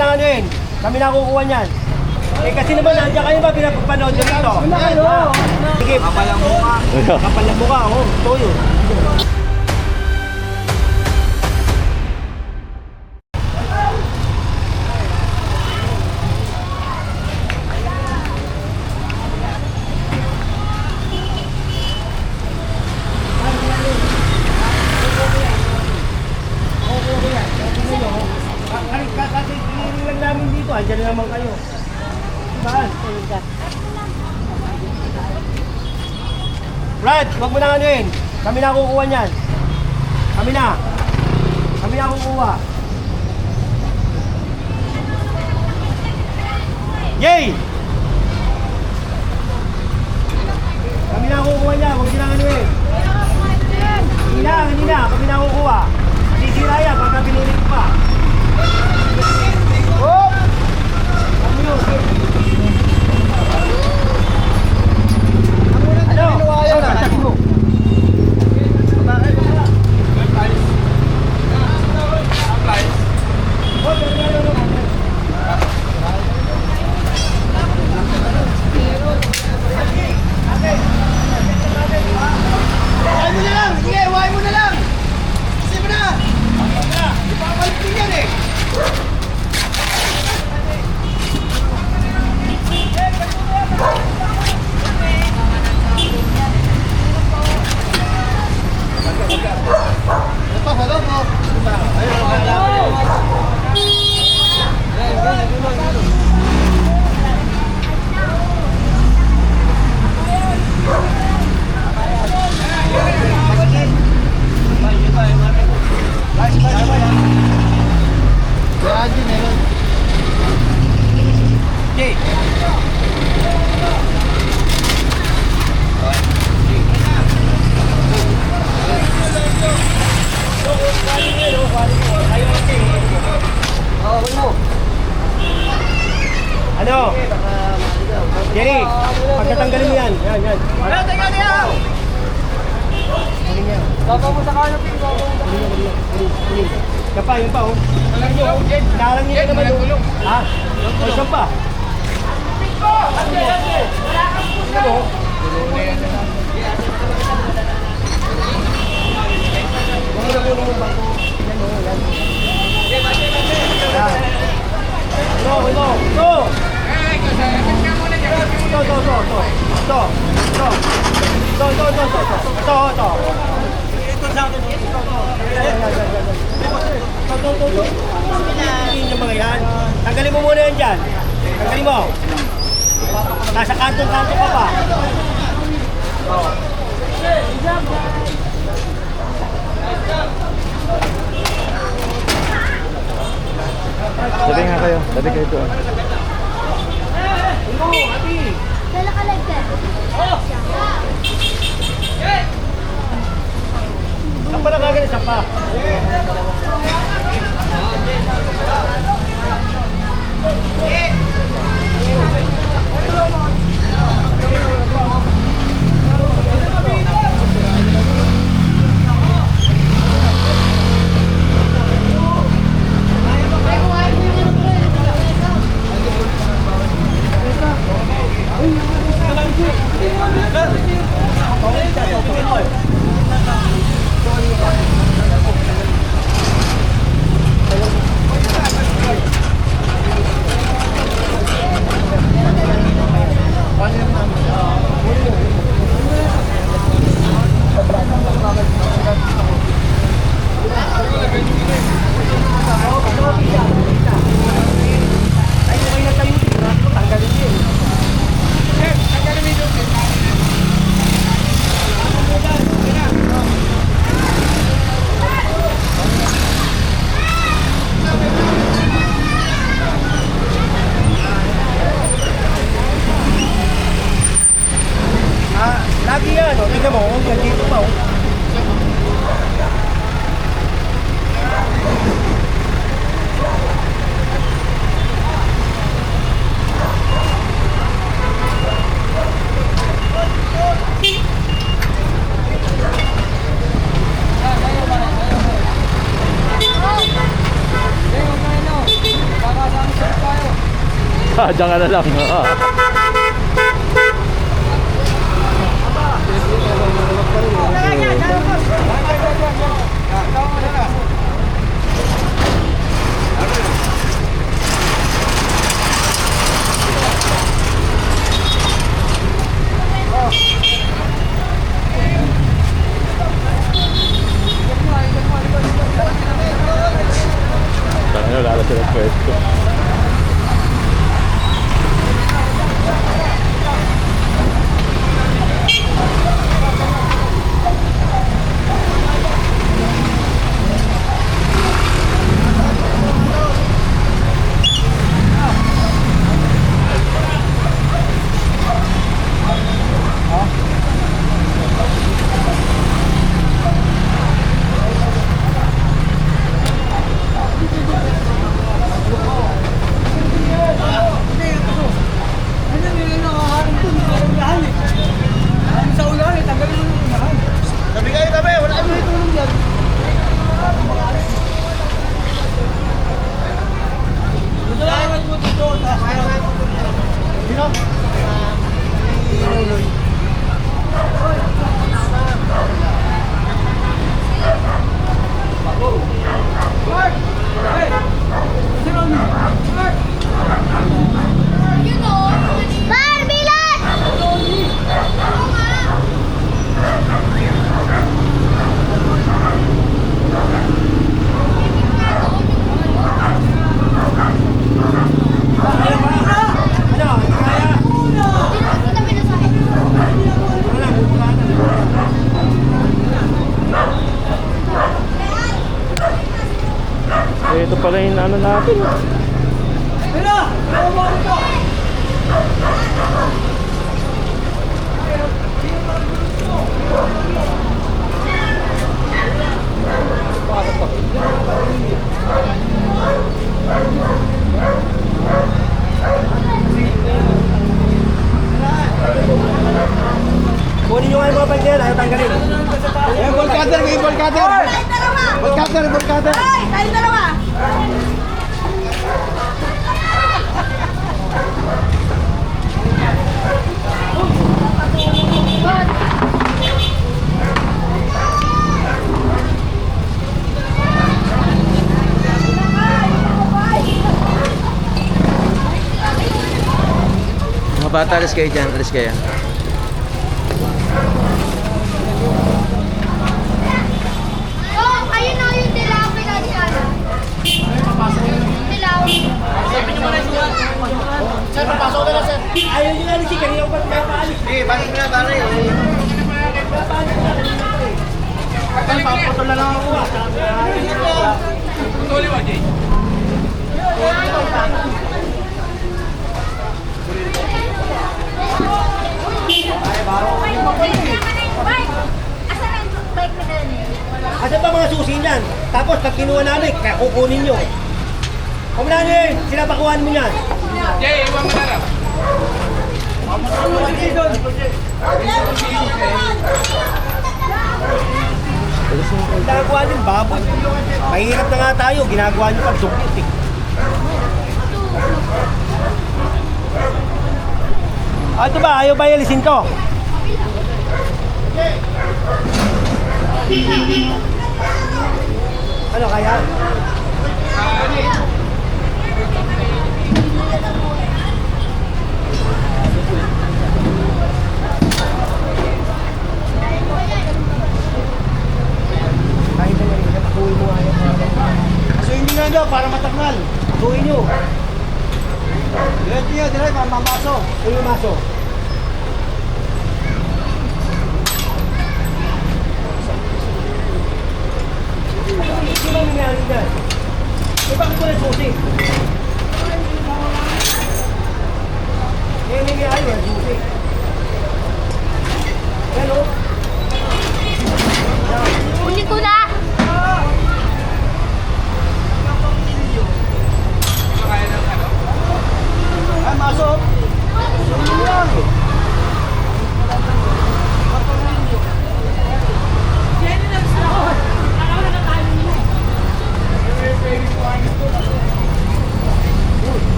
mo na ano yun. Kami na kukuha niyan. Eh kasi naman nandiyan kayo ba pinapapanood nyo dito? Sige, kapal ang mukha. Kapal ang mukha, oh. Toyo. Kasi kiniling lang namin dito, andyan naman kayo. Saan? Brad, wag mo na ano yun. Kami na kukuha niyan. Kami na. Kami na kukuha. Yay! Kami na kukuha niyan. Wag nyo na ano yun. Hindi na. Kami na kukuha. Sisira yan, pagka pinulit ko pa. Oh! Ano? Pasak mo. Iwain mo na lang! Kasi mo na! Ipapalik din yan eh! Ano? Jerry, pagkatanggalin mo yan. Yan. Teka! Baba mo sa kanap yung baba mo. Kunin. Kapa, yun pa oh. Narang nyo naman yung... Ha? O, isang pa. Ano mo? Huwag mo na kunin yung bangko. Yan o, yan. Ito! Tanggalin mo muna yan dyan. Tanggalin mo. Nasa kantong-kanto ka pa. Sabi nga kayo. Sabi kayo doon. Dala ka like that. Saan pa na kagad? Saan pa? Diyan ka na lang. Tangina, wala sila pwesto. Ito pala yung ano natin. Kunin nyo nga yung mga bandera, ayaw tanggalin. Eh, ball cutter, may ball cutter. Ball cutter, ball cutter. Ay, tayo dalawa. Mga bata, alis kayo dyan, alis kayo. Oh, ayun na yung dilaw pinagkala. Dilaw. Sir, papasok na lang, sir. Ayaw nyo nga rin si kanina ko ba't may paalis? Eh, balik mo na, pare. Papasok na lang ako. Asa ba mga susi niyan? Tapos pag kinuha namin, kaya kukunin nyo. Kumula nyo yun, sinapakuhan mo niyan. Jay, iwan mo na lang. Ginagawa nyo baboy. Mahirap na nga tayo, ginagawa nyo pag dukit eh. Ito ba, ayaw ba yalisin to? Ano kaya? Kahit na yan, patuloy mo nga yan. Pasuin nyo na daw para mataknal. Patuloy nyo. Diretso nyo, diretso, mamaso. Uy, yung maso. Sino ang nangyari dyan? Eh, bakit ko nagsusi? Eh, nangyari, nagsusi. Yan o. Kunin ko na. Ay, masok. Pasuin nyo lang.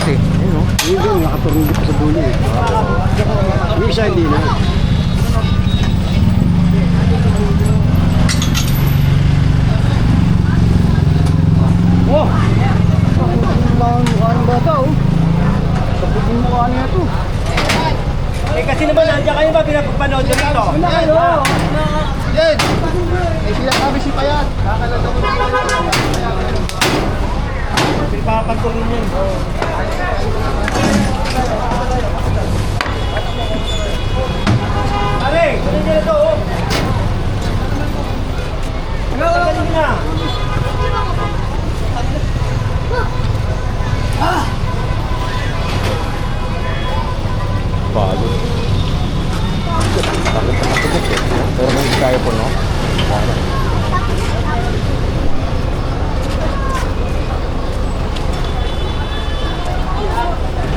eh. Ayun o. Yung nakaturunod pa sa dulo eh. Yung isa hindi na. Oh! Ang mukha ng bata oh. Tapos yung mukha niya ito. Eh kasi naman nandiyan kayo ba pinapapanood nyo dito? Jen! May sinasabi si Payat. Kakalata ko. Pinapapagtuloy nyo. Pare, kunin nyo na ito oh. Tagalin nyo na. Bago. Takot na matubok eh. Pero may kaya po, no?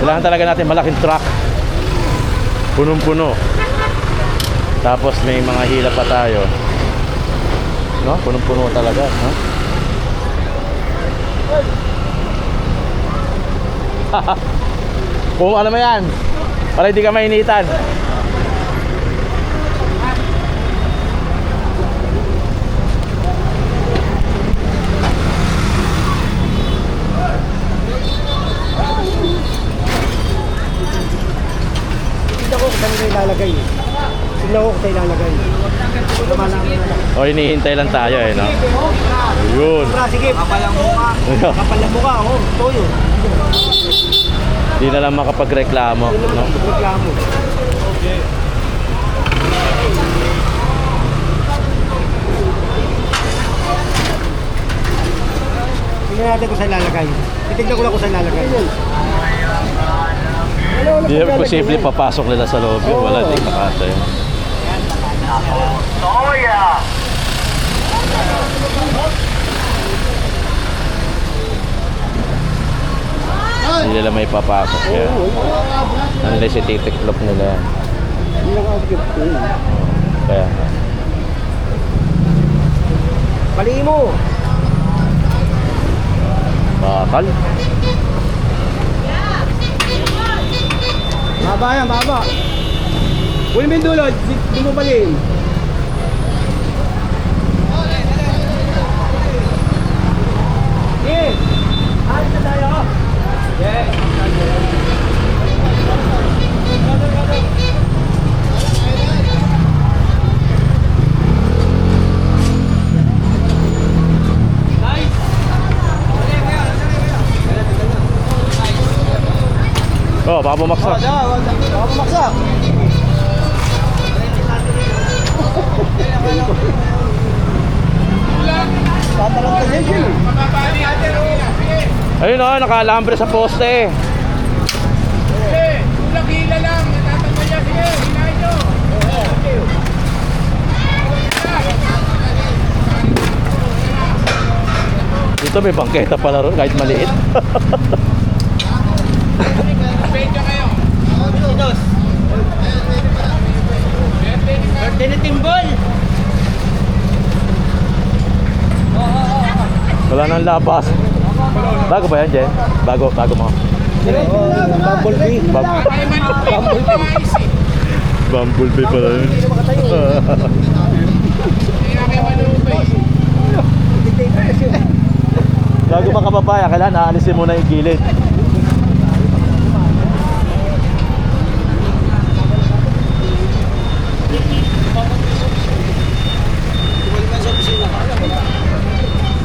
Kailangan talaga natin malaking truck. Punong-puno. Tapos may mga hila pa tayo. No? Punong-puno talaga, no? Kung ano mo yan, para hindi ka mainitan. Tignan ko kung saan nila ilalagay eh. Tignan ko kung saan ilalagay. O, hinihintay lang tayo eh, no? Yun. Tara, sige. Kapalang mukha. Kapalang mukha, oh. Ito yun. Hindi na lang makapagreklamo, no? Reklamo. Tignan natin kung saan ilalagay. Titignan ko lang kung saan ilalagay. Hindi na posible papasok nila sa loob yun. Wala din kakasa yun. Hindi nila may papasok yan. Unless ititiklop nila yan. Kaya Baliin mo. bakal. Baba yan, baba. Kunin mo yung dulo, di mo balin. Yes. Ayos na tayo. Yes. Oh, baka bumaksak. Baka pumaksak. Tataranta niya siya eh. Mababali natin. Sige. Ayun oh, nakalambre sa poste. Sige. Kulang hila lang. Natatanggal niya. Sige. Hinahin nyo. Dito may bangketa pala ron kahit maliit. Medyo kayo. Birthday na timbol. Wala nang labas. Bago ba yan, Jen? Bago mo. Bumblebee. Kaya man yung ayos eh. Bumblebee pala yun. Kaya kayo manubay. Bago makababaya, kailangan aalisin muna yung gilid.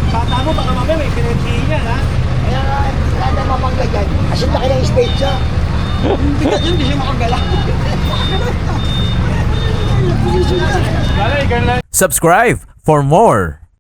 Bata mo, baka mamaya may pinagsihin yan, ha? Kaya wala na mapangga dyan. Kasi laki ng stage siya. Bigat yun, hindi siya makagala. Subscribe for more.